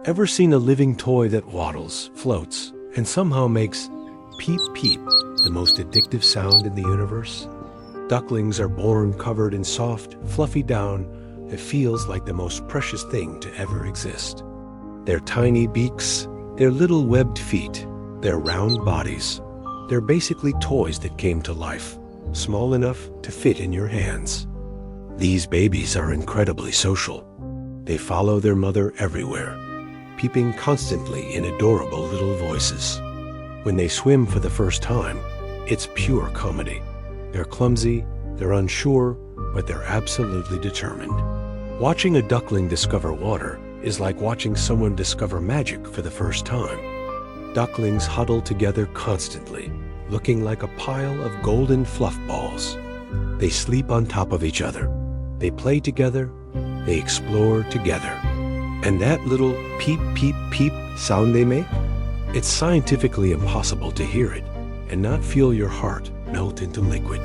Ever seen a living toy that waddles, floats, and somehow makes peep peep, the most addictive sound in the universe? Ducklings are born covered in soft, fluffy down that feels like the most precious thing to ever exist. Their tiny beaks, their little webbed feet, their round bodies, they're basically toys that came to life, small enough to fit in your hands. These babies are incredibly social. They follow their mother everywhere, peeping constantly in adorable little voices. When they swim for the first time, it's pure comedy. They're clumsy, they're unsure, but they're absolutely determined. Watching a duckling discover water is like watching someone discover magic for the first time. Ducklings huddle together constantly, looking like a pile of golden fluff balls. They sleep on top of each other. They play together. They explore together. And that little peep, peep, peep sound they make, it's scientifically impossible to hear it and not feel your heart melt into liquid.